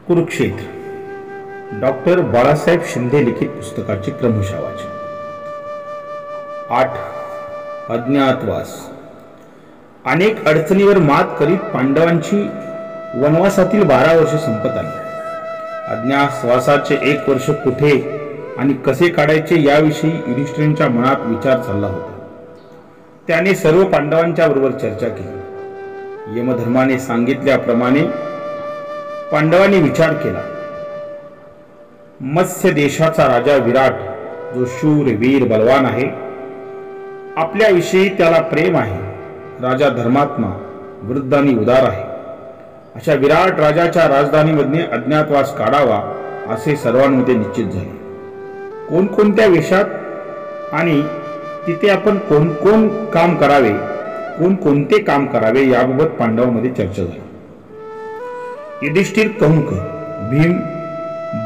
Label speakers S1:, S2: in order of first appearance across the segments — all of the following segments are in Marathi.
S1: कुरुक्षेत्र डॉक्टर बाळासाहेब शिंदे लिखित पुस्तकाचे क्रमश आवाज. 8. अज्ञातवास. अनेक अडचणीवर मात करीत पांडवांची वनवासातील 12 वर्ष संपत आली. अज्ञातवासाचे 1 वर्ष कुठे आणि कसे काढायचे याविषयी युधिष्ठिरांच्या मनात विचार चालला होता. त्याने सर्व पांडवांच्या बरोबर चर्चा केली. यमधर्माने सांगितल्याप्रमाणे पांडवांनी विचार केला. मत्स्य देशाचा राजा विराट, जो शूर वीर बलवान आहे, आपल्याविषयी त्याला प्रेम आहे. राजा धर्मात्मा, वृद्ध आणि उदार आहे. अशा विराट राजाच्या राजधानीमध्ये अज्ञातवास काढावा असे सर्वांमध्ये निश्चित झाले. कोणकोणत्या वेशात आणि तिथे आपण कोण काम करावे, कोणते काम करावे याबाबत पांडवांमध्ये चर्चा झाली. युधिष्ठिर कंक, भीम,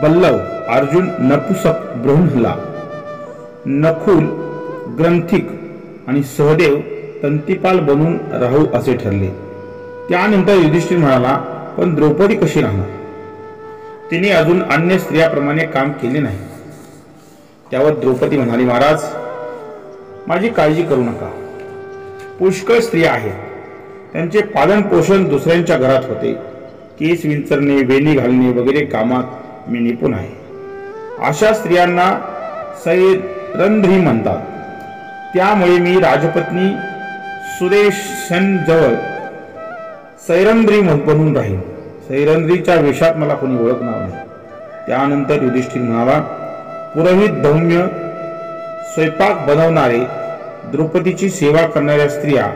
S1: बल्लव, अर्जुन, नपुसक, बृहन्ला, नकुल, ग्रंथिक आणि सहदेव तंतीपाल बनून राहू असे ठरले. त्यानंतर युधिष्ठिर म्हणाला, पण द्रौपदी कशी राहणार? तिने अजून अन्य स्त्रियाप्रमाणे काम केले नाही. त्यावर द्रौपदी म्हणाली, महाराज, माझी काळजी करू नका. पुष्कळ स्त्रिया आहेत. त्यांचे पालन पोषण दुसऱ्यांच्या घरात होते. केस विंचरणे, वेणी घालणे वगैरे कामात मी निपुण आहे. अशा स्त्रियांना सैरंध्री म्हणतात. त्यामुळे मी राजपत्नी सुदेशनजवळ सैरंध्री बनून राहील. सैरंध्रीच्या वेशात मला कोणी ओळखणार नाही. त्यानंतर युधिष्ठिर म्हणाला, पुरोहित, धौम्य, स्वयंपाक बनवणारे, द्रौपदीची सेवा करणाऱ्या स्त्रिया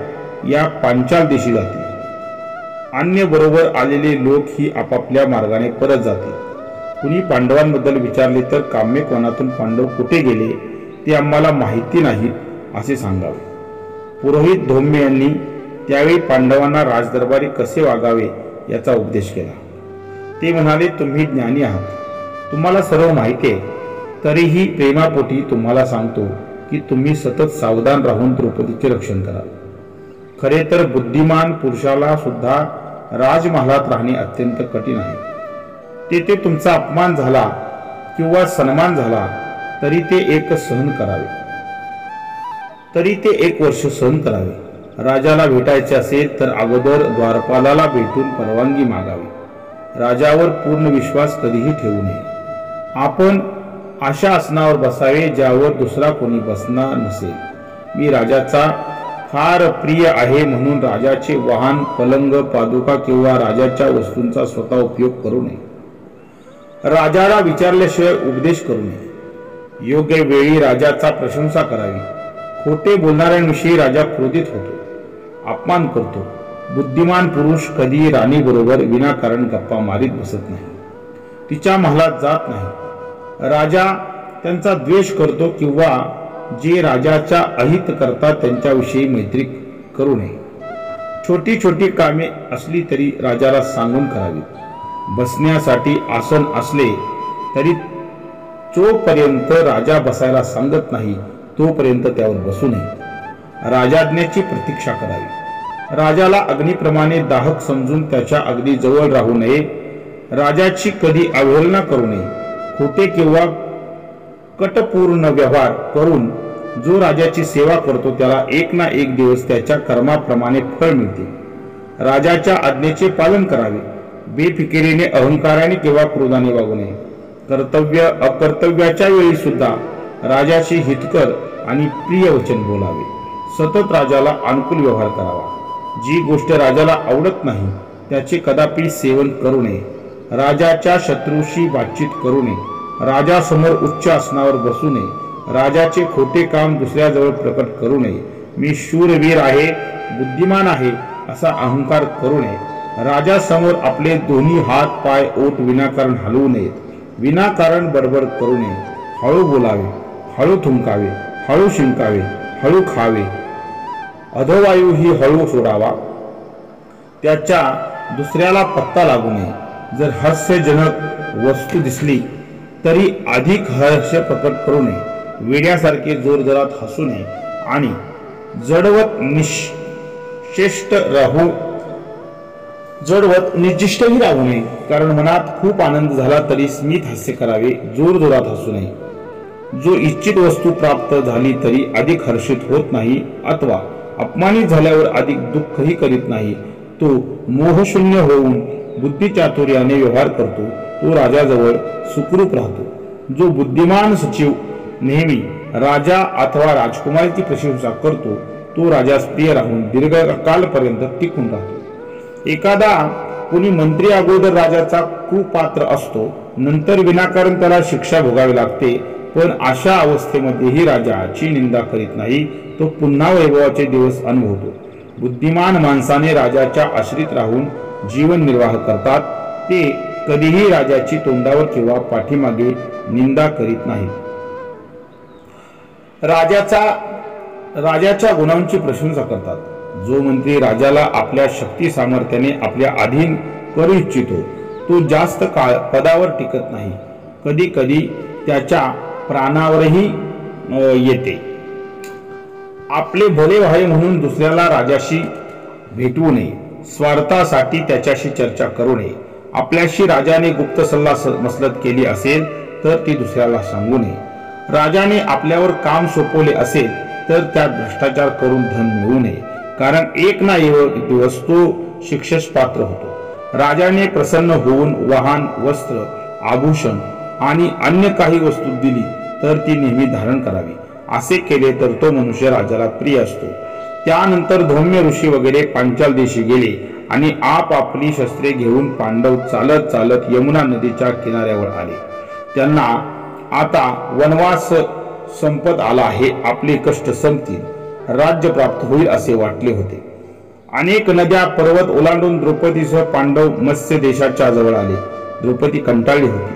S1: या पांचाल देशी जातील. अन्य बरोबर आलेले लोक ही आपापल्या मार्गाने परत जातील. कुणी पांडवांबद्दल विचारले तर काम्य कोणातून पांडव कुठे गेले ते आम्हाला माहिती नाही असे सांगावे. पुरोहित धौम्य यांनी त्यावेळी पांडवांना राजदरबारी कसे वागावे याचा उपदेश केला. ते म्हणाले, तुम्ही ज्ञानी आहात, तुम्हाला सर्व माहिती आहे. तरीही प्रेमापोटी तुम्हाला सांगतो की तुम्ही सतत सावधान राहून द्रौपदीचे रक्षण करा. खरे तर बुद्धिमान पुरुषाला सुद्धा राजमहालात राहणे अत्यंत कठीण आहे. तेथे तुमचा अपमान झाला किंवा सन्मान झाला तरी ते 1 वर्ष सहन करावे. राजाला भेटायचे असेल तर अगोदर द्वारपालाला भेटून परवानगी मागावी. राजावर पूर्ण विश्वास कधीही ठेवू नये. आपण अशा आसनावर बसावे ज्यावर दुसरा कोणी बसणार नसेल. मी राजाचा फार प्रिय आहे म्हणून राजाचे वाहन, पलंग, पादुका किंवा राजाच्या वस्तूंचा स्वतः उपयोग करू नये. राजाला विचारल्याशिवाय उपदेश करू नये. योग्य वेळी राजाचा प्रशंसा करावी. खोटे बोलणाऱ्यांविषयी राजा क्रोधित होतो, अपमान करतो. बुद्धिमान पुरुष कधी राणी बरोबर विनाकारण गप्पा मारीत बसत नाही, तिच्या महालात जात नाही. राजा त्यांचा द्वेष करतो किंवा जे राजाच्या अहित करतात त्यांच्याविषयी मैत्री करू नये. छोटी छोटी कामे असली तरी राजाला सांगून करावी. बसण्यासाठी आसन असले तरी जोपर्यंत राजा बसायला सांगत नाही तोपर्यंत त्यावर बसू नये. राजाज्ञेची प्रतीक्षा करावी. राजाला अग्नीप्रमाणे दाहक समजून त्याच्या अगदी जवळ राहू नये. राजाची कधी अवहेलना करू नये. खोटे किंवा कटपूर्ण व्यवहार करून जो राजाची सेवा करतो त्याला 1 ना 1 दिवस त्याच्या कर्माप्रमाणे फळ मिळते. राजाच्या आज्ञेचे पालन करावे. बेफिकिरीने, अहंकाराने किंवा क्रोधाने वागू नये. कर्तव्य अकर्तव्याच्या वेळी सुद्धा राजाशी हितकर आणि प्रिय वचन बोलावे. सतत राजाला अनुकूल व्यवहार करावा. जी गोष्ट राजाला आवडत नाही त्याचे कदापि सेवन करू नये. राजाच्या शत्रूशी बातचीत करू नये. राजासमोर उच्च आसनावर बसू नये. राजाचे खोटे काम दुसऱ्याजवळ प्रकट करू नये. मी शूरवीर आहे, बुद्धिमान आहे असा अहंकार करू नये. राजासमोर आपले दोन्ही हात पाय ओठ विनाकारण हलवू नयेत. विनाकारण बडबड करू नये. हळू बोलावे, हळू थुंकावे, हळू शिंकावे, हळू खावे. अधोवायू ही हळू सोडावा. त्याच्या दुसऱ्याला पत्ता लागू नये. जर हास्यजनक वस्तू दिसली तरी अधिक हास्य प्रकट करू नये. वेड्यासारखे जोरजोरात हसू नये आणि जडवत निश्चेष्ट राहू जडवत निश्चिष्टही राहू नये, कारण मनात खूप आनंद झाला तरी स्मित हास्य करावे, जोरजोरात हसू नये. जो इच्छित वस्तू प्राप्त झाली तरी अधिक हर्षित होत नाही अथवा अपमानित झाल्यावर अधिक दुःखही करीत नाही, तो मोहशून्य होऊन बुद्धिचातुर्याने व्यवहार करतो, तो राजाजवळ सुखरूप राहतो. जो बुद्धिमान सचिव नेहमी राजा अथवा राजकुमारीची प्रशंसा करतो, तो राजास प्रिय राहून दीर्घकालपर्यंत टिकून राहतो. एखादा कोणी मंत्री अगोदर राजाचा कुपात्र असतो, नंतर विनाकारण त्याला शिक्षा भोगावी लागते, पण अशा अवस्थेमध्येही राजाची निंदा करीत नाही, तो पुन्हा वैभवाचे दिवस अनुभवतो. बुद्धिमान माणसाने राजाच्या आश्रित राहून जीवन निर्वाह करतात, ते कधीही राजाची तोंडावर किंवा पाठीमागे निंदा करीत नाहीत. राजाच्या गुणांची प्रशंसा करतात. जो मंत्री राजाला आपल्या शक्ती सामर्थ्याने आपल्या अधीन करू इच्छितो, तो जास्त काळ पदावर टिकत नाही, कधी कधी त्याच्या प्राणावरही येते. आपले भले व्हावे म्हणून दुसऱ्याला राजाशी भेटवू नये, स्वार्थासाठी त्याच्याशी चर्चा करू नये. आपल्याशी राजाने गुप्त सल्ला मसलत केली असेल तर ती दुसऱ्याला सांगू नये. राजाने आपल्यावर काम सोपवले असेल तर त्यात भ्रष्टाचार करून धन मिळवू नये, कारण एक ना एक दिवस तो शिक्षेस पात्र होतो. राजाने प्रसन्न होऊन वाहन, वस्त्र, आभूषण आणि अन्य काही वस्तू दिली तर ती नेहमी धारण करावी. असे केले तर तो मनुष्य राजाला प्रिय असतो. त्यानंतर धौम्य ऋषी वगैरे पांचाल देशी गेले आणि आपापली शस्त्रे घेऊन पांडव चालत चालत यमुना नदीच्या किनाऱ्यावर आले. त्यांना आता वनवास संपत आला आहे, आपले कष्ट संपतील, राज्य प्राप्त होईल असे वाटले होते. अनेक नद्या पर्वत ओलांडून द्रौपदीसह पांडव मत्स्य देशाच्या जवळ आले. द्रौपदी कंटाळली होती.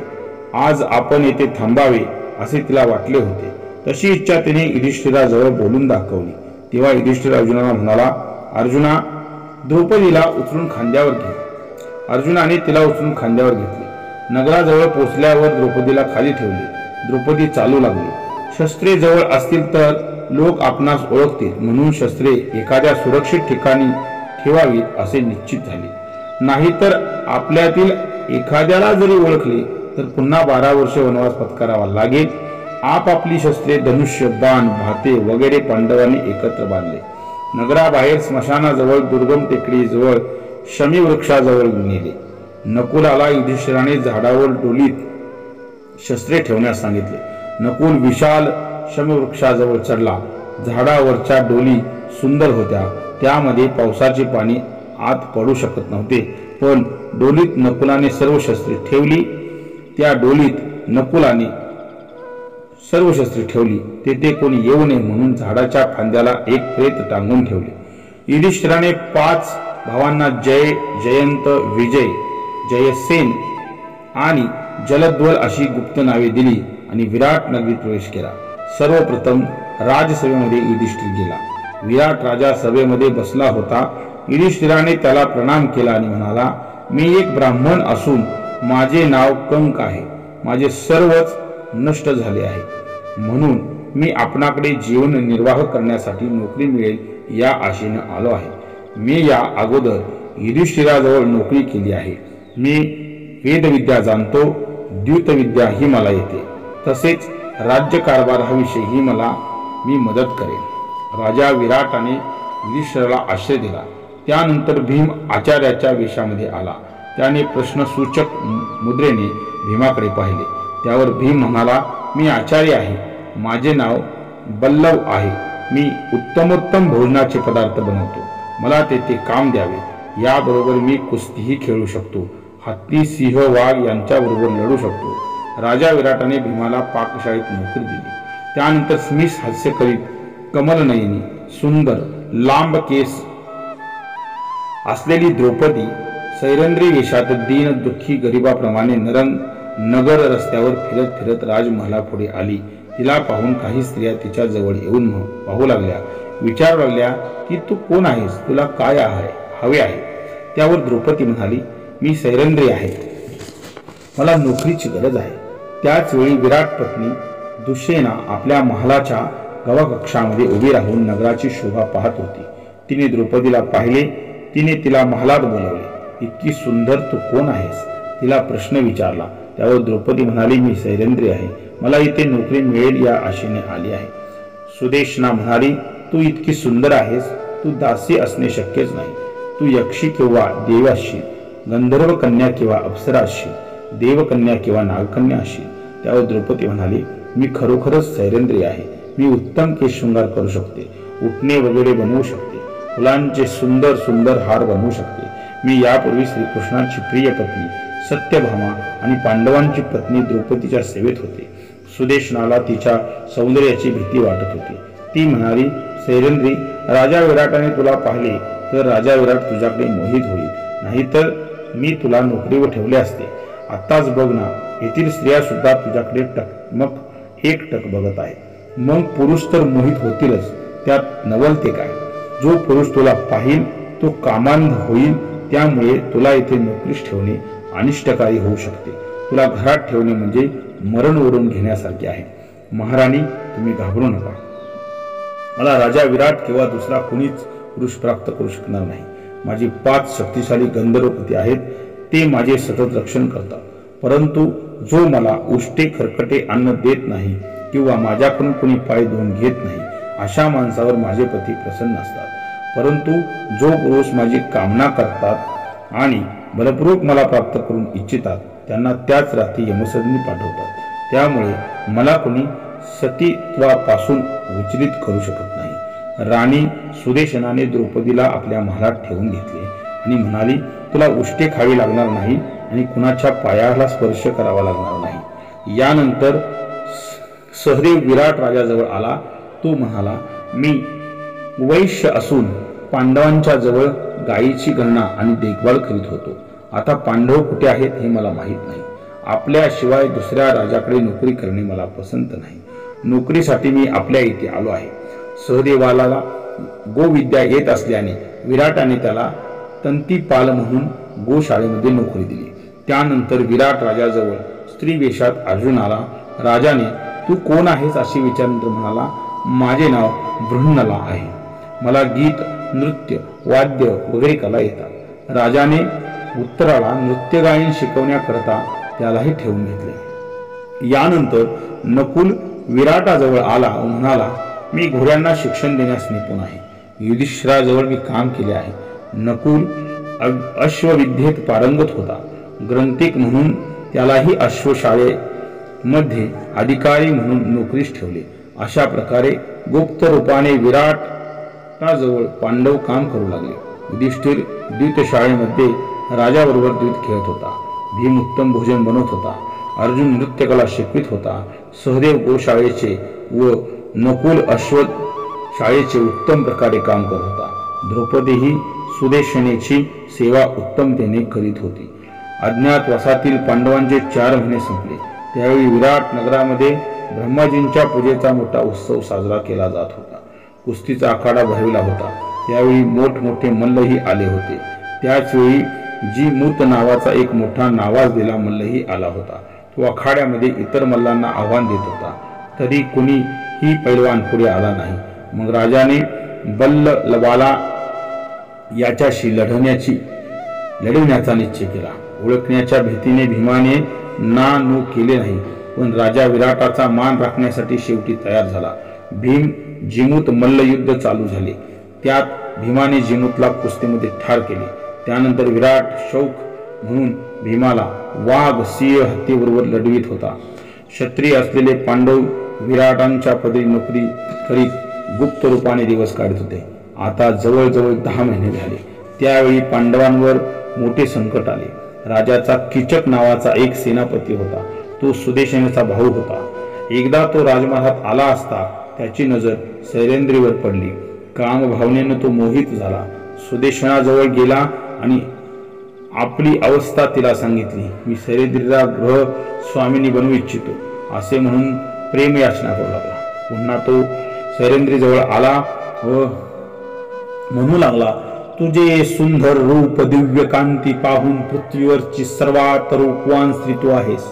S1: आज आपण येथे थांबावे असे तिला वाटले होते. तशी इच्छा तिने युधिष्ठिराजवळ बोलून दाखवली. तेव्हा युधिष्ठिर अर्जुनाला म्हणाला, अर्जुना, द्रौपदीला उचलून खांद्यावर घे. अर्जुनाने तिला उचलून खांद्यावर घेतले. नगराजवळ पोचल्यावर द्रौपदीला खाली ठेवले. द्रौपदी चालू लागली. शस्त्रे जवळ असतील तर लोक आपणास ओळखतील, म्हणून शस्त्रे एखाद्या सुरक्षित ठिकाणी ठेवावीत असे निश्चित झाले. नाहीतर आपल्यातील एखाद्याला जरी ओळखले तर पुन्हा 12 वर्ष वनवास पत्करावा लागेल. आपापली शस्त्रे, धनुष्य, बाण, भाते वगैरे पांडवांनी एकत्र बांधले. नगराबाहेर स्मशानाजवळ दुर्गम टेकडीजवळ शमी वृक्षाजवळ नेले. नकुलाला युधिष्ठिराने झाडावर डोलीत शस्त्रे ठेवण्यास सांगितले. नकुल विशाल शमवृक्षाजवळ चढला. झाडावरच्या डोली सुंदर होत्या, त्यामध्ये पावसाचे पाणी आत पडू शकत नव्हते, पण डोलीत नकुलाने सर्व शस्त्रे ठेवली. त्या डोलीत नकुलाने सर्व शस्त्रे ठेवली. तेथे कोणी येऊ नये म्हणून झाडाच्या फांद्याला एक प्रेत टांगून ठेवले. युधिष्ठिराने 5 भावांना जय, जयंत, विजय, जयसेन आणि जलद्वल अशी गुप्त नावे दिली आणि विराट नगरीत प्रवेश केला. सर्वप्रथम राजसभेमध्ये युधिष्ठिर गेला. विराट राजा सभेमध्ये बसला होता. युधिष्ठिराने त्याला प्रणाम केला आणि म्हणाला, मी एक ब्राह्मण असून माझे नाव कंक आहे. माझे सर्वच नष्ट झाले आहे, म्हणून मी आपणाकडे जीवन निर्वाह करण्यासाठी नोकरी मिळेल या आशेने आलो आहे. मी या अगोदर युधिष्ठिराजवळ नोकरी केली आहे. मी वेदविद्या जाणतो, द्यूतविद्या ही मला येते, तसेच राज्यकारभाराविषयीही मी मदत करेन. राजा विराटाने युधिष्ठिराला आश्रय दिला. त्यानंतर भीम आचार्याच्या वेशामध्ये आला. त्याने प्रश्नसूचक मुद्रेने भीमाकडे पाहिले. त्यावर भीम म्हणाला, मी आचार्य आहे. माझे नाव बल्लव आहे. मी उत्तमोत्तम भोजनाचे पदार्थ बनवतो. मला तेथे काम द्यावे. याबरोबर मी कुस्तीही खेळू शकतो. हत्ती, सिंह, वाघ यांच्याबरोबर लढू शकतो. राजा विराटाने भीमाला पाकशाळेत नोकरी दिली. त्यानंतर स्मित हास्य करीत कमलनयनी, सुंदर, लांब केस असलेली द्रौपदी सैरंद्री वेशात दीन दुःखी गरिबाप्रमाणे नगर रस्त्यावर फिरत फिरत राजमहालापुढे आली. तिला पाहून काही स्त्रिया तिच्या जवळ येऊन पाहू लागल्या. विचारू लागल्या की तू कोण आहेस, तुला काय हवे आहे. त्यावर द्रौपदी म्हणाली, मी सैरंद्री आहे, मला नोकरीची गरज आहे. त्याच वेळी विराट पत्नी दुःशेना आपल्या महालाच्या गवाकक्षामध्ये उभी राहून नगराची शोभा पाहत होती. तिने द्रौपदीला पाहिले. तिने तिला महालात बोलावले. इतकी सुंदर तू कोण आहेस? तिला प्रश्न विचारला. त्यावर द्रौपदी म्हणाली, मी सैरेंद्री आहे. मला इथे नोकरी मिळेल या आशेने आली आहे. सुदेशना म्हणाली, तू इतकी सुंदर आहेस, तू दासी असणे शक्यच नाही. तू यक्षी किंवा देव असशील, गंधर्व कन्या किंवा अप्सरा असशील, देवकन्या किंवा नागकन्या असशील. त्यावर द्रौपदी म्हणाली, मी खरोखरच सैरेंद्री आहे. मी उत्तम केश शृंगार करू शकते, उटणे वगैरे बनवू शकते, फुलांचे सुंदर सुंदर हार बनवू शकते. मी यापूर्वी श्रीकृष्णाची प्रिय पत्नी सत्यभामा आणि पांडवांची पत्नी द्रौपदीच्या सेवेत होते. सुदेशनाला तिच्या सौंदर्याची भीती वाटत होती. ती म्हणाली, सैरेंद्री, राजा विराटाने तुला पाहिले तर राजा विराट तुझ्याकडे मोहित होईल, नाहीतर मी तुला नोकरीवर ठेवले असते. आत्ताच बघ ना, येथील स्त्रिया सुद्धा तुझ्याकडे टकमक एकटक बघत आहेत. मग पुरुष तर मोहित होतीलच, त्यात नवल ते काय? जो पुरुष तुला पाहिल तो कामांध होईल. त्यामुळे तुला इथे नोकरीस ठेवणे अनिष्टकारी होऊ शकते. तुला घरात ठेवणे म्हणजे मरण ओढून घेण्यासारखे आहे. महाराणी, तुम्ही घाबरू नका. मला राजा विराट किंवा दुसरा कुणीच पुरुष प्राप्त करू शकणार नाही. माझी 5 शक्तिशाली गंधर्वपती आहेत, ते माझे सतत रक्षण करतात. परंतु जो मला उष्टे खरकटे अन्न देत नाही किंवा माझ्याकडून कोणी पाय धुवून घेत नाही, अशा माणसावर माझे पती प्रसन्न असतात. परंतु जो पुरुष माझी कामना करतात आणि बलपूर्वक मला प्राप्त करून इच्छितात, त्यांना त्याच रात्री यमसदनी पाठवतात. त्यामुळे मला कोणी सतीत्वापासून विचलित करू शकत नाही. राणी सुदेशनाने द्रौपदीला आपल्या महालात ठेवून घेतले आणि म्हणाली, तुला उष्टे खावी लागणार नाही आणि कुणाच्या पायाला स्पर्श करावा लागणार नाही. यानंतर सहदेव विराट राजाजवळ आला. तो म्हणाला, मी वैश्य असून पांडवांच्या जवळ गायीची गणना आणि देखभाल करीत होतो. आता पांडव कुठे आहेत हे मला माहीत नाही. आपल्याशिवाय दुसऱ्या राजाकडे नोकरी करणे मला पसंत नाही. नोकरीसाठी मी आपल्या इथे आलो आहे. सहदेवाला गोविद्या येत असल्याने विराटाने त्याला तंतीपाल म्हणून गोशाळेमध्ये नोकरी दिली. त्यानंतर विराट राजाजवळ स्त्री वेशात अर्जुन आला. राजाने, तू कोण आहेस अशी विचारल्यानंतर म्हणाला, माझे नाव बृहन्नला आहे. मला गीत, नृत्य, वाद्य वगैरे कला येतात. राजाने उत्तराला नृत्यगायन शिकवण्याकरता त्यालाही ठेवून घेतले. यानंतर नकुल विराटाजवळ आला व म्हणाला, मी घोड्यांना शिक्षण देण्यास निपुण आहे. युधिष्ठिराजवळ मी काम केले आहे. नकुल अश्वविद्येत पारंगत होता. ग्रंथिक म्हणून त्यालाही अश्वशाळेमध्ये अधिकारी म्हणून नोकरीस ठेवले. अशा प्रकारे गुप्त रूपाने विराटाजवळ पांडव काम करू लागले. युधिष्ठिर द्यूतशाळेमध्ये राजाबरोबर द्यूत खेळत होता. भीम उत्तम भोजन बनवत होता. अर्जुन नृत्यकला शिकवित होता. सहदेव गोशाळेचे व नकुल अश्व शाळेचे उत्तम प्रकारे काम करत होता. द्रौपदी ही सुदेशनेची सेवा उत्तमतेने करीत होती. अज्ञातवासातील पांडवांचे 4 महिने संपले. त्यावेळी विराट नगरामध्ये ब्रह्माजींच्या पूजेचा मोठा उत्सव साजरा केला जात होता. कुस्तीचा आखाडा भरविला होता. त्यावेळी मोठमोठे मल्लही आले होते. त्याचवेळी जी मूत नावाचा एक मोठा नावाजलेला मल्लही आला होता. तो आखाड्यामध्ये इतर मल्लांना आव्हान देत होता. तरी कुणीही पैलवान पुढे आला नाही. मग राजाने बल्लवाला याच्याशी लढवण्याचा निश्चय केला. ओळखण्याच्या भीतीने भीमाने ना नो केले नाही, पण राजा विराटाचा मान राखण्यासाठी शेवटी तयार झाला. भीम जिमूत मल्लयुद्ध चालू झाले. त्यात भीमाने जिमूतला कुस्तीमध्ये ठार केले. त्यानंतर विराट शौक म्हणून भीमाला वाघ, सिंह, हत्तीबरोबर लढवित होता. क्षत्रिय असलेले पांडव विराटांच्या पदरी नोकरी करीत गुप्त रूपाने दिवस काढत होते. आता जवळजवळ 10 महिने झाले. त्यावेळी पांडवांवर मोठे संकट आले. राजाचा कीचक नावाचा एक सेनापती होता. तो सुदेशनेचा भाऊ होता. एकदा तो राजमहालात आला असता त्याची नजर सैरेंद्रीवर पडली. काम भावनेनं तो मोहित झाला. सुदेशनाजवळ गेला आणि आपली अवस्था तिला सांगितली. मी सैरेंद्रीला गृह स्वामिनी बनवू इच्छितो असे म्हणून प्रेम याचना करू लागला. पुन्हा तो सैरेंद्रीजवळ आला व म्हणू लागला, तुझे सुंदर रूप, दिव्य कांती पाहून पृथ्वीवरची सर्वात रूपवान स्त्री तू आहेस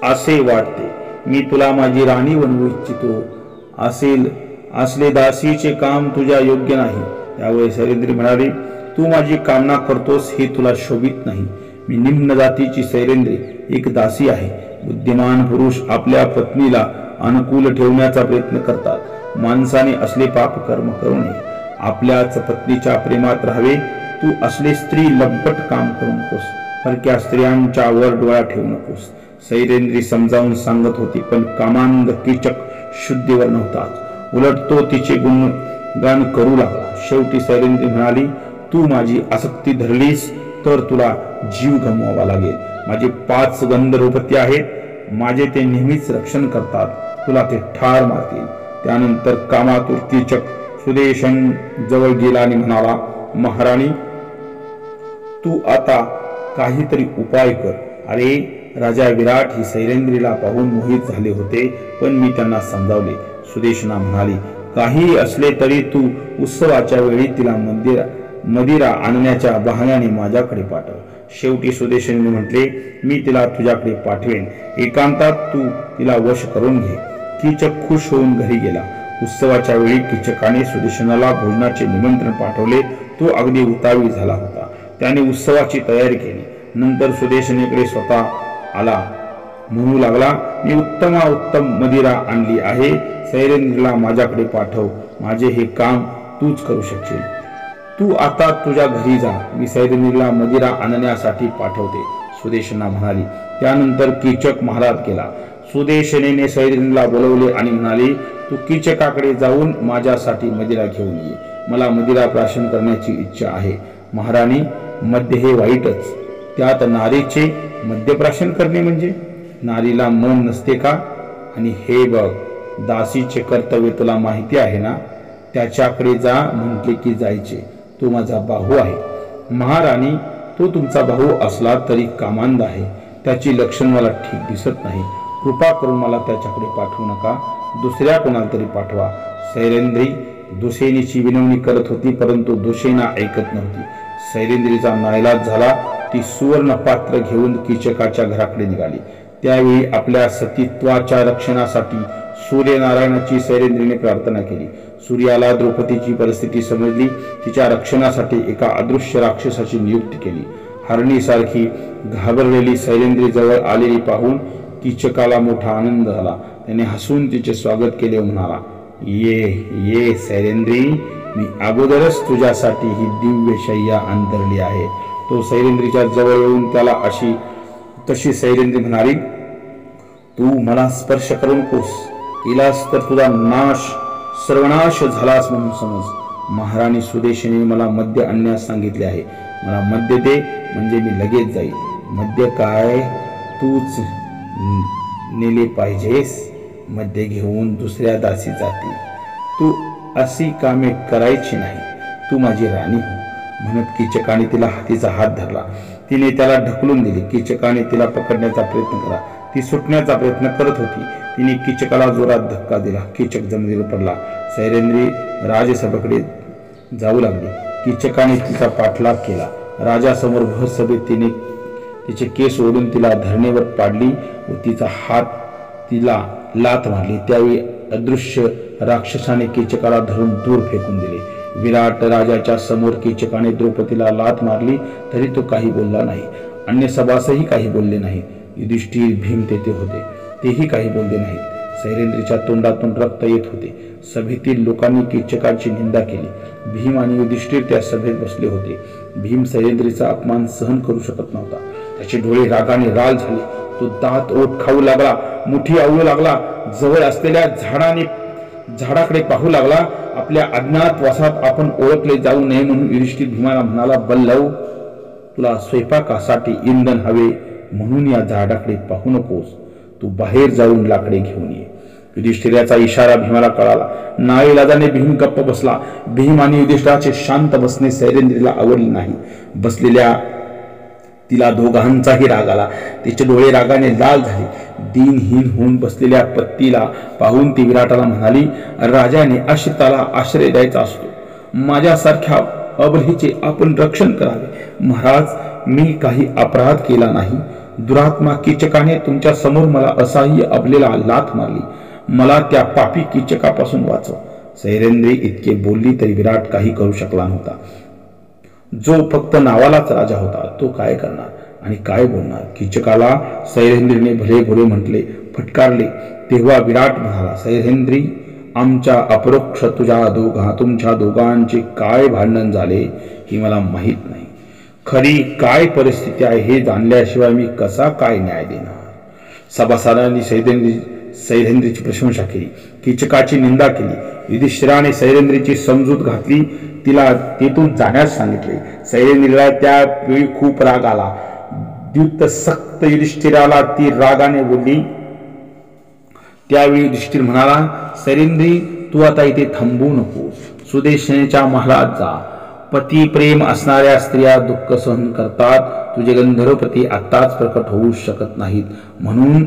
S1: असे वाटते. मी तुला माझी राणी बनवू इच्छितो. असले दासीचे काम तुझ्या योग्य नाही. त्यावेळी सैरेंद्री म्हणाली, तू माझी कामना करतोस हे तुला शोभित नाही. मी निम्न जातीची सैरेंद्री एक दासी आहे. बुद्धिमान पुरुष आपल्या पत्नीला अनुकूल ठेवण्याचा प्रयत्न करतात. माणसाने असले पाप कर्म करू नये. आपल्याच पत्नीच्या प्रेमात राहावे. तू असले स्त्री लंपट काम करू नकोस. परक्या स्त्रियांच्या वर डोळा ठेवू नकोस. सैरेंद्री समजावून सांगत होती, पण कामांध कीचक शुद्धीवर नव्हताच. उलट तो तिचे गुणगान करू लागला. शेवटी सैरेंद्री म्हणाली, तू माझी आसक्ती धरलीस तर तुला जीव गमवावा लागेल. माझे 5 गंधर्वपती आहेत. माझे ते नेहमीच रक्षण करतात. तुला ते ठार मारतील. त्यानंतर कामातुर कीचक सुदेशन जवळ गेला आणि म्हणाला, महाराणी, तू आता काहीतरी उपाय कर. अरे राजा विराट ही सैरेंद्रीला पाहून मोहित झाले होते, पण मी त्यांना समजावले. सुदेशना म्हणाली, काही असले तरी तू उत्सवाच्या वेळी तिला मदिरा आणण्याच्या बहाण्याने माझ्याकडे पाठव. शेवटी सुदेशने म्हटले, मी तिला तुझ्याकडे पाठवेन. एकांतात तू तिला वश करून घे. कीचक खुश होऊन घरी गेला. उत्सवाच्या वेळी कीचकाने सुदेशनाला भोजनाचे निमंत्रण पाठवले. तो अगदी उतावीळ झाला होता. त्याने उत्सवाची तयारी केली. नंतर सुदेशनेकडे स्वतः आला. म्हणू लागला, मी उत्तम मदिरा आणली आहे. सैरेंद्रीला माझ्याकडे पाठव. माझे हे काम तूच करू शकशील. तू आता तुझ्या घरी जा. मी सैरेंद्रीला मदिरा आणण्यासाठी पाठवते, सुदेशना म्हणाली. त्यानंतर कीचक महाराज गेला. सुदेशनेने सैरेंद्रीला बोलवले आणि म्हणाली, तू कीचकाकडे जाऊन माझ्यासाठी मदिरा घेऊन ये. मला मदिरा प्राशन करण्याची इच्छा आहे. महाराणी, मद्य हे वाईटच. त्यात नारीचे मद्यप्राशन करणे म्हणजे? नारीला मन नसते का? आणि हे बघ, दासीचे कर्तव्य तुला माहिती आहे ना. त्याच्याकडे जा म्हटले की जायचे. तो माझा भाऊ आहे. महाराणी, तो तुमचा भाऊ असला तरी कामांध आहे. त्याची लक्षण मला ठीक दिसत नाही. कृपा करून मला त्याच्याकडे पाठवू नका. दुसऱ्या कोणाला तरी पाठवा. सैरेंद्री दुसेनीची विनवणी करत होती, परंतु दुसेना ऐकत नव्हती. सैरेंद्रीचा नाईलाज झाला. ती सुवर्ण पात्र घेऊन कीचकाच्या घराकडे निघाली. त्यावेळी आपल्या सतीत्वाच्या रक्षणासाठी सूर्यनारायणाची सैरेंद्रीने प्रार्थना केली. सूर्याला द्रौपदीची परिस्थिती समजली. तिच्या रक्षणासाठी एका अदृश्य राक्षसाची नियुक्ती केली. हरणीसारखी घाबरलेली सैरेंद्री जवळ आलेली पाहून कीचकाला मोठा आनंद झाला. त्याने हसून तिचे स्वागत केले व म्हणाला, ये ये सैरेंद्री, मी अगोदरच तुझ्यासाठी ही दिव्य शय्या अंतरली आहे. तो सैरेंद्रीच्या जवळ येऊन त्याला तशी सैरेंद्री म्हणाली, तू मला स्पर्श करू नकोस. केलास तर तुझा सर्वनाश झालास म्हणून समज. महाराणी सुदेशने मला मद्य आणण्यास सांगितले आहे. मला मद्य दे, म्हणजे मी लगेच जाईल. मद्य काय, तूच नेले पाहिजेस. मद्य घेऊन दुसऱ्या दासी जातील. तू अशी कामे करायची नाही. तू माझी राणी हो. म्हणत कीचकाने तिला हातीचा हात धरला. तिने त्याला ढकलून दिली. कीचकाने तिला पकडण्याचा प्रयत्न केला. ती सुटण्याचा प्रयत्न करत होती. तिने कीचकाला जोरात धक्का दिला. कीचक जमिनीवर पडला. सैरेंद्री राजसभेकडे जाऊ लागली. कीचकाने तिचा पाठलाग केला. राजासमोर भर सभेत तिने तिचे केस ओढून तिला धरणेवर पाडली व तिचा हात तिला लात मारली. त्यावेळी अदृश्य राक्षसाने कीचकाला धरून दूर फेकून दिले. विराट राजाच्या समोर कीचकाने द्रौपदीला लात मारली तरी तो काही बोलला नाही. अन्य सभासही काही बोलले नाही. युधिष्ठिर, भीम तेथे होते, तेही काही बोलले नाहीत. सैरेंद्रीच्या तोंडातून रक्त येत होते. सभेतील लोकांनी कीचकाची निंदा केली. भीम आणि युधिष्ठिर त्या सभेत बसले होते. भीम सैरेंद्रीचा अपमान सहन करू शकत नव्हता. त्याचे डोळे रागाने लाल झाले. तो दात ओठ खाऊ लागला. मुठी आवळू लागला. जवळ असलेल्या झाडाकडे पाहू लागला. आपल्या अज्ञातवासात आपण ओळखले जाऊ नये म्हणून युधिष्ठिर भीमाला म्हणाला, बल्लव, तुला स्वयंपाकासाठी इंधन हवे म्हणून या झाडाकडे पाहू नकोस. तू बाहेर जाऊन लाकडे घेऊन ये. युधिष्ठिराचा इशारा भीमाला कळाला. नाईलाजाने भीम गप्प बसला. भीम आणि युधिष्ठिराचे शांत बसणे सैरेंद्रीला आवडले नाही. बसलेल्या तिला दोघांचाही राग आला. तिचे डोळे रागाने लाल झाले. दिनहीन होऊन बसलेल्या पत्नीला पाहून ती विराटाला म्हणाली, राजाने आश्रिताला आश्रय द्यायचा असतो. माझ्यासारख्या अबलीचे आपण रक्षण करावे. महाराज, मी काही अपराध केला नाही. दुरात्मा कीचकाने तुमच्या समोर मला असहाय्य अबलेला लाथ मारली. मला त्या पापी कीचकापासून वाचवा. सैरेंद्री इतके बोलली तरी विराट काही करू शकला नव्हता. जो फक्त नावालाच राजा होता तो काय करणार आणि काय बोलणार? कीचकाला सैरेंद्रीने भले भुरे म्हटले, फटकारले. तेव्हा विराट म्हणाला, सैरेंद्री, आमच्या अपरोक्ष तुमच्या दोघांचे काय भांडण झाले हे मला माहीत नाही. खरी काय परिस्थिती आहे हे जाणल्याशिवाय मी कसा काय न्याय देणार? सभासदांनी सैरेंद्रीची प्रशंसा केली, कीचकाची निंदा केली. युधिष्ठिराने सैरेंद्रीची समजूत घातली, तिला तेथून जाण्यास सांगितले. सैरेंद्रीला त्यावेळी खूप राग आला. द्युत सक्त युधिष्ठिराला ती रागाने बोलली. त्यावेळी युधिष्ठिर म्हणाला, सैरेंद्री, तू आता इथे थांबू नको. सुदेशनेच्या महालात जा. पती प्रेम असणाऱ्या स्त्रिया दुःख सहन करतात. तुझे गंधर्वपती आत्ताच प्रकट होऊ शकत नाहीत, म्हणून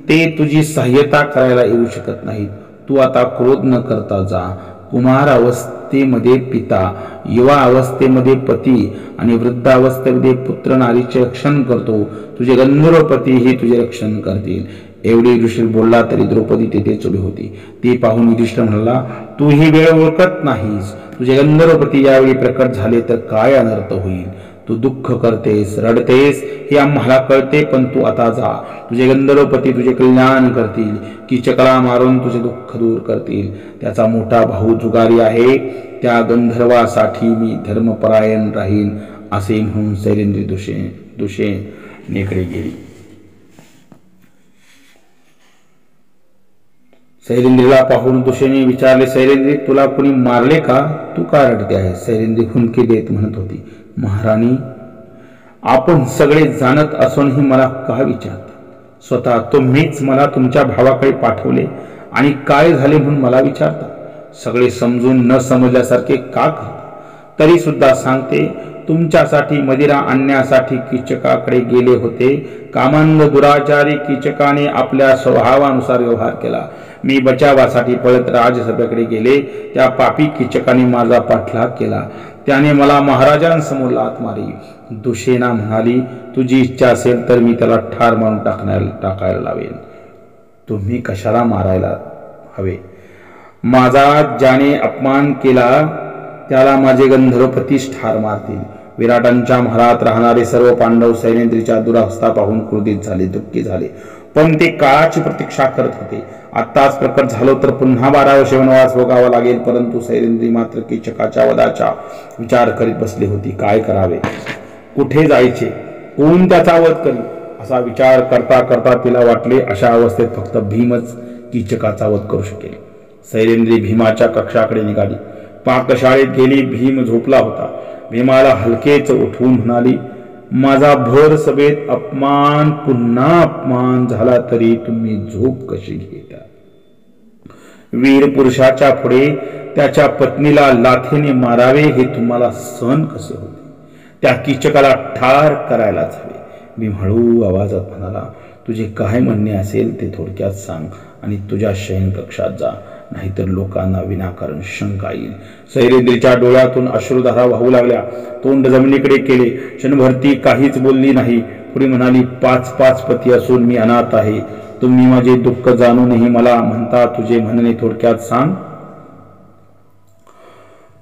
S1: ते तुझी सहाय्यता करायला येऊ शकत नाहीत. तू आता क्रोध न करता जा. कुमार अवस्थेमध्ये पिता, युवा अवस्थेमध्ये पती आणि वृद्धावस्थेमध्ये पुत्र नारीचे रक्षण करतो. तुझे गंधर्वपती हे तुझे रक्षण करतील. एवढे युधिष्ठिर बोलला तरी द्रौपदी तेथेच उभी होती. ते पाहून युधिष्ठिर म्हणाला, तू ही वेळ ओळखत नाहीस. तुझे गंधर्वपती यावेळी प्रकट झाले तर काय अनर्थ होईल? तू दुःख करतेस, रडतेस हे आम्हाला कळते, पण तू आता जा. तुझे गंधर्वपती तुझे कल्याण करतील. कीचकाला मारून तुझे दुःख दूर करतील. त्याचा मोठा भाऊ जुगारी आहे. त्या गंधर्वासाठी मी धर्मपरायण राहीन, असे म्हणून सैरेंद्री दुशेनेकडे गेली. सैरेंद्रीला पाहून दुशेने विचारले, सैरेंद्री, तुला कुणी मारले का? तू का रडते आहे? सैरेंद्री हुंदके देत म्हणत होती, महाराणी, आपण सगळे जाणत असूनही मला का विचारता? स्वतः तुम्हीच मला तुमच्या भावाकडे पाठवले आणि काय झाले म्हणून मला विचारता. सगळे समजून न समजल्यासारखे का करता? तरी सुद्धा सांगते, तुमच्यासाठी मदिरा आणण्यासाठी कीचकाकडे गेले होते. कामांध दुराचारी कीचकाने आपल्या स्वभावानुसार व्यवहार केला. मी बचावासाठी पळत राजसभेकडे गेले. त्या पापी कीचकाने माझा पाठलाग केला. त्याने मला महाराजांसमोर लाथ मारली. दुशेना म्हणाली, तुझी इच्छा असेल तर मी त्याला ठार मारून टाकायला लावेन. तुम्ही कशाला मारायला हवे? माझा ज्याने अपमान केला त्याला माझे गंधर्वपतीच ठार मारतील. विराटांच्या महालात राहणारे सर्व पांडव सैरेंद्रीच्या दुरावस्था पाहून क्रोधित झाले, दुःखी झाले, पण ते काळाची प्रतीक्षा करत होते. आत्ताच प्रकट झालो तर पुन्हा 12 वर्षे वनवास भोगावा लागेल. परंतु सैरेंद्री मात्र कीचकाच्या वधाचा विचार करीत बसली होती. काय करावे, कुठे जायचे, कोण त्याचा वध करी, असा विचार करता करता तिला वाटले, अशा अवस्थेत फक्त भीमच कीचकाचा वध करू शकेल. सैरेंद्री भीमाच्या कक्षाकडे निघाली. पाकशाळेत गेली. भीम झोपला होता. भीमाला हलकेच उठवून म्हणाली, माझा भर सभेत अपमान पुन्हा अपमान झाला तरी तुम्ही झोप कशी घेता? वीर पुरुषाच्या पुढे त्याच्या पत्नीला लाथेने मारावे हे तुम्हाला सहन कसे होते? त्या कीचकाला ठार करायलाच हवे. भीम हळू आवाजात म्हणाला, तुझे काय म्हणणे असेल ते थोडक्यात सांग आणि तुझ्या शयनकक्षात जा, नाहीतर लोकांना विनाकारण शंका येईल. सैरेंद्रीच्या डोळ्यातून अश्रुधारा वाहू लागल्या. तोंड जमिनीकडे केले. क्षणभर ती काहीच बोलली नाही. पुढे म्हणाली, 5 पती असून मी अनाथ आहे. तुम्ही माझे दुःख जाणूनही मला म्हणता तुझे म्हणणे थोडक्यात सांग.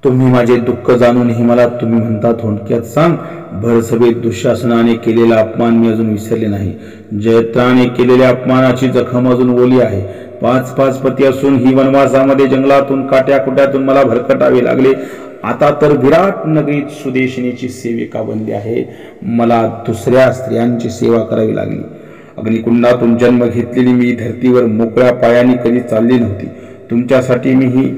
S1: तुम्ही माझे दुःख जाणूनही मला तुम्ही म्हणता थोडक्यात सांग. भरसभेत दुःशासनाने केलेला अपमान मी अजून विसरले नाही. जयत्राने केलेल्या अपमानाची जखम अजून ओली आहे. 5 पती असून ही वनवासामध्ये जंगलातून काट्याकुट्यातून मला भरकटावे लागले. आता तर विराट नगरीत सुदेशनेची सेविका बनली आहे. मला दुसऱ्या स्त्रियांची सेवा करावी लागली. अग्निकुंडातून जन्म घेतलेली मी धर्तीवर मोकळ्या पायाने कधी चालली नव्हती. तुमच्यासाठी मी ही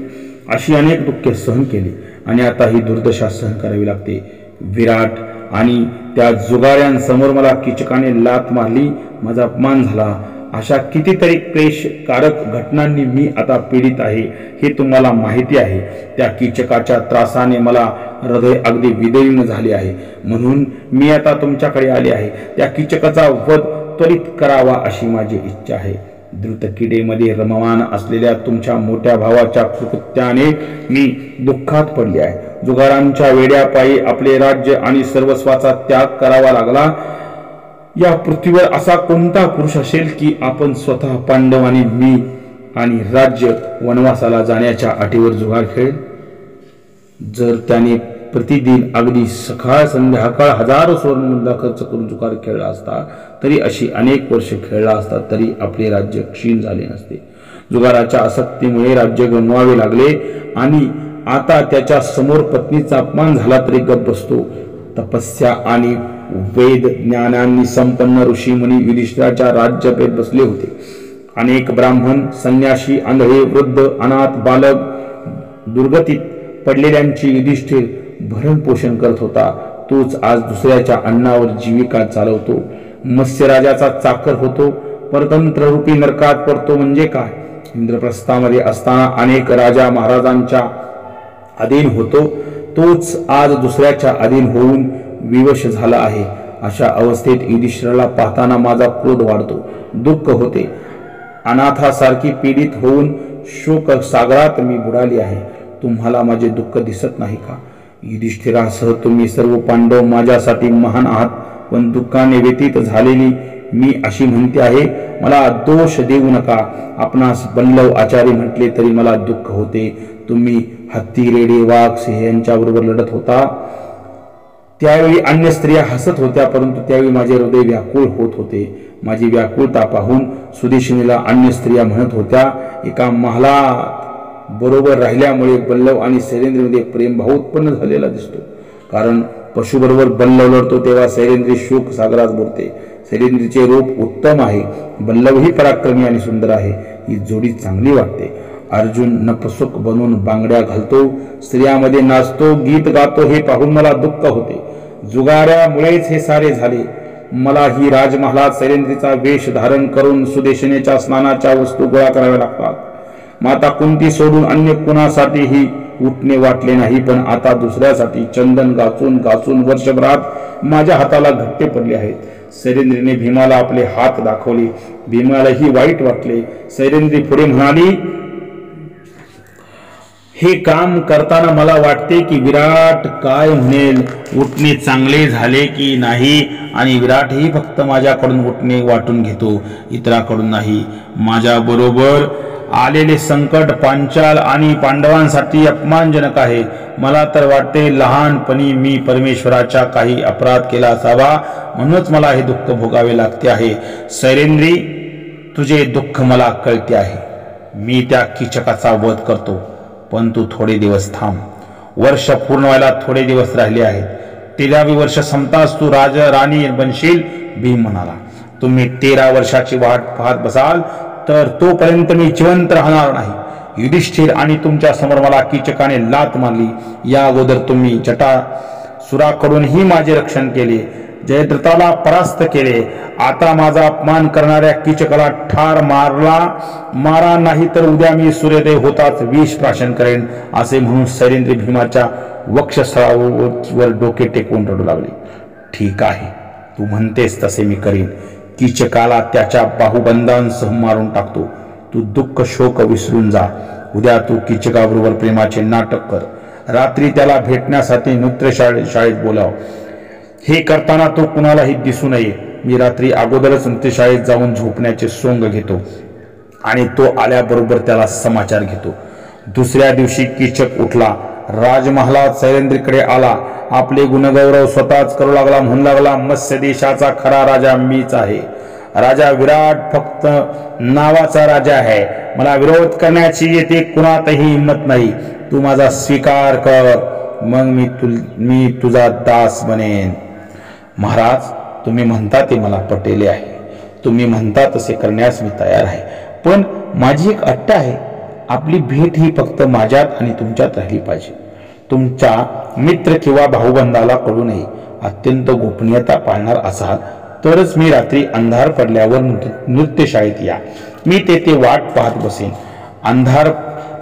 S1: अशी अनेक दुःखे सहन केली आणि आता ही दुर्दशा सहन करावी लागते. विराट आणि त्या जुगाऱ्यांसमोर मला कीचकाने लात मारली, माझा अपमान झाला. अशा कितीतरी क्लेशकारक घटनांनी मी आता पीडित आहे हे तुम्हाला माहिती आहे. त्या कीचकाच्या त्रासाने मला हृदय अगदी विदीर्ण झाले आहे. म्हणून मी आता तुमच्याकडे आले आहे. त्या कीचकाचा वध त्वरित करावा अशी माझी इच्छा आहे. द्रुतकिडेमध्ये रममान असलेल्या तुमच्या मोठ्या भावाच्या कृत्याने मी दुःखात पडले आहे. जुगारांच्या वेड्यापायी आपले राज्य आणि सर्वस्वाचा त्याग करावा लागला. या पृथ्वीवर असा कोणता पुरुष असेल की आपण स्वतः पांडव आणि मी आणि राज्य वनवासाला जाण्याच्या अटीवर जुगार खेळेल? जर त्याने प्रतिदिन अगदी सकाळ संध्याकाळ हजारो सुवर्णमुद्रा खर्च करून जुगार खेळला असता तरी, अशी अनेक वर्ष खेळला असता तरी आपले राज्य क्षीण झाले नसते. जुगाराच्या आसक्तीमुळे राज्य गमवावे लागले आणि आता त्याच्या समोर पत्नीचा अपमान झाला तरी गप्प बसतो. तपस्या आणि वेद ज्ञानांनी संपन्न ऋषीमुनी युधिष्ठिराच्या राज्यपेठ बसले होते. अनेक ब्राह्मण, संन्यासी, आंधळे, वृद्ध, अनाथ, बालक, दुर्गतीत पडलेल्यांची युधिष्ठिर भरण पोषण करत होता. तोच आज दुसऱ्याच्या अन्नावर जीविका चालवतो. मत्स्यराजाचा चाकर होतो, परतंत्र रूपी नरकात पडतो. म्हणजे काय? इंद्रप्रस्थामध्ये असताना अनेक राजा महाराजांच्या अधीन होतो, तोच आज दुसऱ्याच्या अधीन होऊन विवश झाला आहे. अशा अवस्थेत युधिष्ठिराला पाहताना माझा क्रोध वाढतो, दुःख होते. अनाथासारखी पीडित होऊन शोक सागरात मी बुडाली आहे. तुम्हाला माझे दुःख दिसत नाही का? युधिष्ठिरासह तुम्ही सर्व पांडव माझ्यासाठी महान आहात, पण दुःखाने व्यतीत झालेली मी अशी म्हणते आहे. मला दोष देऊ नका. आपणास बल्लव आचार्य म्हटले तरी मला दुःख होते. तुम्ही हत्ती, रेडे, वाघ, सिंह यांच्याबरोबर लढत होता. त्यावेळी अन्य स्त्रिया हसत होत्या, परंतु त्यावेळी माझे हृदय व्याकुळ होत होते. माझी व्याकुळता पाहून सुदेशिनीला अन्य स्त्रिया म्हणत होत्या, एका महालात बरोबर राहिल्यामुळे बल्लव आणि शैलेंद्रमध्ये प्रेमभाव उत्पन्न झालेला दिसतो. कारण पशुबरोबर बल्लव लढतो तेव्हा शैलेंद्री शोक सागरात बुडते. शैलेंद्रीचे रूप उत्तम आहे, बल्लवही पराक्रमी आणि सुंदर आहे. ही जोडी चांगली वाटते. अर्जुन नपुसक बनून बांगड्या घालतो, स्त्रियामध्ये नाचतो, गीत गातो, हे पाहून मला दुःख होते. जुगाऱ्यामुळेच हे सारे झाले. मला ही राजमहालात शैलेंद्रीचा वेश धारण करून सुदेशनेच्या स्नानाच्या वस्तू गोळा कराव्या लागतात. माता कुंती सोडून अन्य कुणासाठीही उठणे वाटले नाही, पण आता दुसऱ्यासाठी चंदन घासून घासून वर्षभरात माझ्या हाताला घट्टे पडले आहेत. शैलेंद्रीने भीमाला आपले हात दाखवले. भीमालाही वाईट वाटले. शैलेंद्री पुढे म्हणाली, हे काम करताना मला वाटते की विराट काय म्हणेल, उठणे चांगले झाले की नाही, आणि विराटही फक्त माझ्याकडून उठणे वाटून घेतो, इतरांकडून नाही. माझ्या बरोबर आलेले संकट पांचाल आणि पांडवांसाठी अपमानजनक आहे. मला तर वाटते लहानपणी मी परमेश्वराचा काही अपराध केला असावा, म्हणूनच मला हे दुःख भोगावे लागते आहे. शैलेंद्री, तुझे दुःख मला कळते आहे. मी त्या कीचकाचा वध करतो, पण तू थोडे दिवस थांब. वर्ष पूर्ण व्हायला थोडे दिवस राहिले आहेत. 13वे वर्ष संपताच तू राणी बनशील. भीम म्हणाला, तुम्ही 13 वर्षाची वाट पाहत बसाल तर तोपर्यंत मी जिवंत राहणार नाही. युधिष्ठिर, आणि तुमच्या समोर मला कीचकाने लात मारली. या अगोदर तुम्ही जटासुराकडूनही माझे रक्षण केले, जयद्रथाला परास्त केले. आता माझा अपमान करणाऱ्या कीचकाला ठार मारा, नाही तर उद्या मी सूर्योदय होताच विष प्राशन करेन. असे म्हणून शैलेंद्री भीमाच्या वक्षस्थळावर डोके टेकवून रडू लागले. ठीक आहे, तू म्हणतेस तसे मी करीन. कीचकाला त्याच्या बाहुबंदांसह मारून टाकतो. तू दुःख शोक विसरून जा. उद्या तू कीचकाबरोबर प्रेमाचे नाटक कर. रात्री त्याला भेटण्यासाठी नृत्य शाळेत बोलाव. हे करताना तो कुणालाही दिसू नये. मी रात्री अगोदरच नृत्यशाळेत जाऊन झोपण्याचे सोंग घेतो आणि तो आल्याबरोबर त्याला समाचार घेतो. दुसऱ्या दिवशी कीचक उठला, राजमहालात शैलेंद्रीकडे आला. आपले गुणगौरव स्वतःच करू लागला. म्हणू लागला, मत्स्य देशाचा खरा राजा मीच आहे. राजा विराट फक्त नावाचा राजा आहे. मला विरोध करण्याची येथे कुणातही हिंमत नाही. तू माझा स्वीकार कर, मग मी तुझा दास बनेन. महाराज, तुम्ही म्हणता ते मला पटेले आहे. तुम्ही म्हणता तसे करण्यास मी तयार आहे. पण माझी एक अट आहे. आपली भेट ही फक्त माझ्यात आणि तुमच्यात राहिली पाहिजे. तुमच्या मित्र किंवा भाऊबंदाला कळू नये. अत्यंत गोपनीयता पाळणार असाल तरच मी रात्री अंधार पडल्यावर नृत्यशाळेत या. मी तेथे वाट पाहत बसेन. अंधार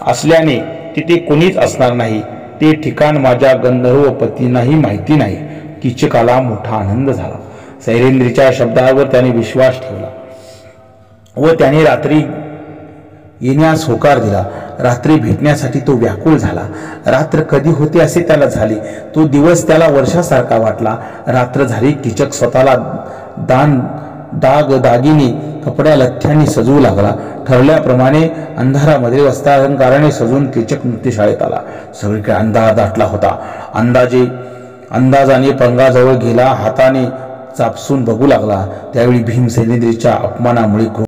S1: असल्याने तिथे कोणीच असणार नाही. ते ठिकाण माझ्या गंधर्व पतींनाही माहिती नाही. कीचकाला मोठा आनंद झाला. शैलेंद्रीच्या शब्दावर त्याने विश्वास ठेवला व त्याने रात्री येण्यास होकार दिला. रात्री भेटण्यासाठी तो व्याकुळ झाला. रात्र कधी होते असे त्याला झाले. तो दिवस त्याला वर्षासारखा वाटला. रात्र झाली. कीचक स्वतःला दागिने कपड्या लथ्यांनी सजवू लागला. ठरल्याप्रमाणे अंधारामध्ये वस्त्रालंकाराने सजून कीचक नृत्यशाळेत आला. सगळीकडे अंधार दाटला होता. अंदाजाने पंगाजवळ गेला, हाताने चापसून बघू लागला. त्यावेळी भीमसेनेच्या अपमानामुळे